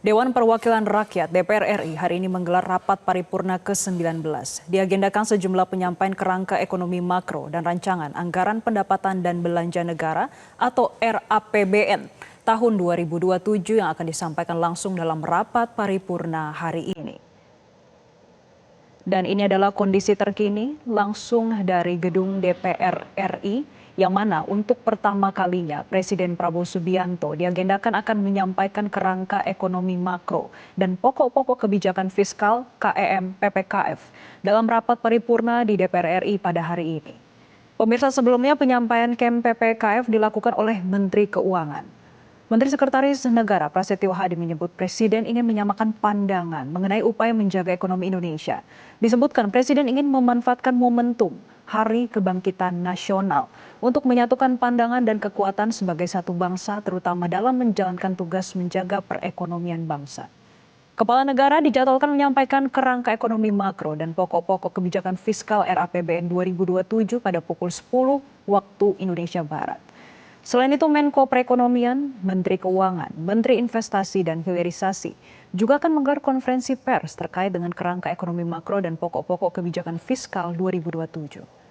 Dewan Perwakilan Rakyat (DPR RI) hari ini menggelar rapat paripurna ke-19. Diagendakan sejumlah penyampaian kerangka ekonomi makro dan rancangan anggaran pendapatan dan belanja negara atau RAPBN tahun 2027 yang akan disampaikan langsung dalam rapat paripurna hari ini. Dan ini adalah kondisi terkini langsung dari gedung DPR RI yang mana untuk pertama kalinya Presiden Prabowo Subianto diagendakan akan menyampaikan kerangka ekonomi makro dan pokok-pokok kebijakan fiskal KEM PPKF dalam rapat paripurna di DPR RI pada hari ini. Pemirsa, sebelumnya penyampaian KEM PPKF dilakukan oleh Menteri Keuangan. Menteri Sekretaris Negara Prasetyo Hadi menyebut Presiden ingin menyamakan pandangan mengenai upaya menjaga ekonomi Indonesia. Disebutkan Presiden ingin memanfaatkan momentum Hari Kebangkitan Nasional untuk menyatukan pandangan dan kekuatan sebagai satu bangsa, terutama dalam menjalankan tugas menjaga perekonomian bangsa. Kepala negara dijadwalkan menyampaikan kerangka ekonomi makro dan pokok-pokok kebijakan fiskal RAPBN 2027 pada pukul 10 waktu Indonesia Barat. Selain itu, Menko Perekonomian, Menteri Keuangan, Menteri Investasi dan Hilirisasi juga akan menggelar konferensi pers terkait dengan kerangka ekonomi makro dan pokok-pokok kebijakan fiskal 2027.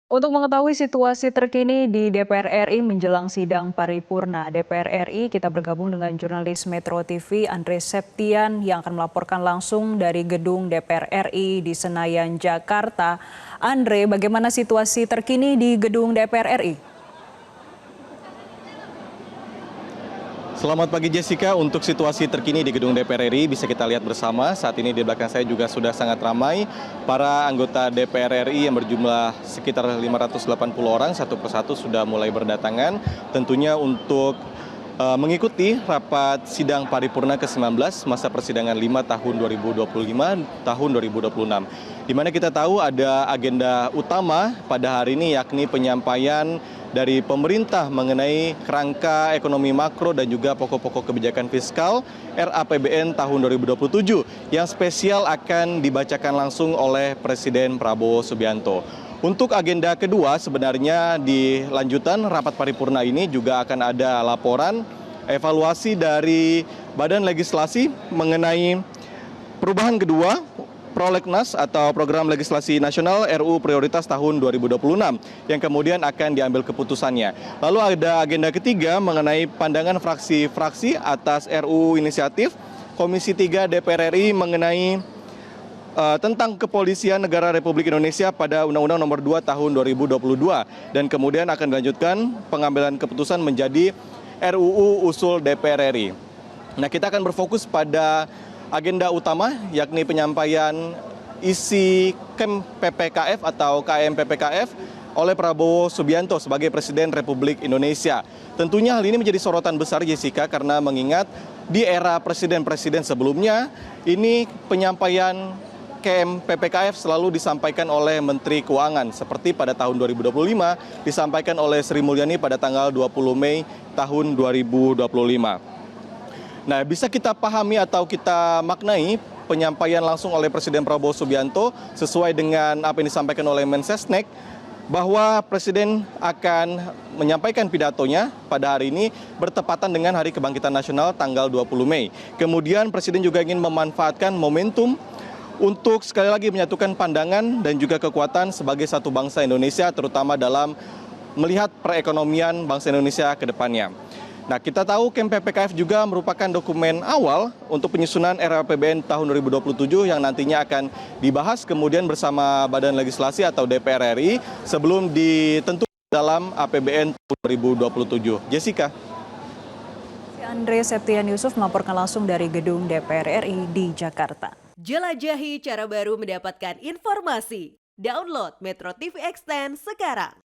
Untuk mengetahui situasi terkini di DPR RI menjelang sidang paripurna DPR RI, kita bergabung dengan jurnalis Metro TV Andre Septian yang akan melaporkan langsung dari gedung DPR RI di Senayan, Jakarta. Andre, bagaimana situasi terkini di gedung DPR RI? Selamat pagi Jessica, untuk situasi terkini di gedung DPR RI bisa kita lihat bersama. Saat ini di belakang saya juga sudah sangat ramai para anggota DPR RI yang berjumlah sekitar 580 orang, satu persatu sudah mulai berdatangan. Tentunya untuk mengikuti rapat sidang paripurna ke-19 masa persidangan 5 tahun 2025 tahun 2026. Di mana kita tahu ada agenda utama pada hari ini yakni penyampaian dari pemerintah mengenai kerangka ekonomi makro dan juga pokok-pokok kebijakan fiskal RAPBN tahun 2027 yang spesial akan dibacakan langsung oleh Presiden Prabowo Subianto. Untuk agenda kedua sebenarnya di lanjutan rapat paripurna ini juga akan ada laporan evaluasi dari Badan Legislasi mengenai perubahan kedua Prolegnas atau Program Legislasi Nasional RUU Prioritas tahun 2026 yang kemudian akan diambil keputusannya. Lalu ada agenda ketiga mengenai pandangan fraksi-fraksi atas RUU Inisiatif Komisi 3 DPR RI mengenai tentang Kepolisian Negara Republik Indonesia pada Undang-Undang Nomor 2 Tahun 2022 dan kemudian akan dilanjutkan pengambilan keputusan menjadi RUU Usul DPR RI. Nah, kita akan berfokus pada agenda utama yakni penyampaian isi KEM PPKF atau KEM PPKF oleh Prabowo Subianto sebagai Presiden Republik Indonesia. Tentunya hal ini menjadi sorotan besar Jessica karena mengingat di era presiden-presiden sebelumnya ini penyampaian KEM PPKF selalu disampaikan oleh Menteri Keuangan seperti pada tahun 2025 disampaikan oleh Sri Mulyani pada tanggal 20 Mei tahun 2025. Nah, bisa kita pahami atau kita maknai penyampaian langsung oleh Presiden Prabowo Subianto sesuai dengan apa yang disampaikan oleh Mensesnek bahwa Presiden akan menyampaikan pidatonya pada hari ini bertepatan dengan Hari Kebangkitan Nasional tanggal 20 Mei. Kemudian Presiden juga ingin memanfaatkan momentum untuk sekali lagi menyatukan pandangan dan juga kekuatan sebagai satu bangsa Indonesia, terutama dalam melihat perekonomian bangsa Indonesia ke depannya. Nah, kita tahu KEM PPKF juga merupakan dokumen awal untuk penyusunan RAPBN tahun 2027 yang nantinya akan dibahas kemudian bersama Badan Legislasi atau DPR RI sebelum ditentukan dalam APBN tahun 2027. Jessica. Andre Septian Yusuf melaporkan langsung dari gedung DPR RI di Jakarta. Jelajahi cara baru mendapatkan informasi. Download Metro TV Extend sekarang.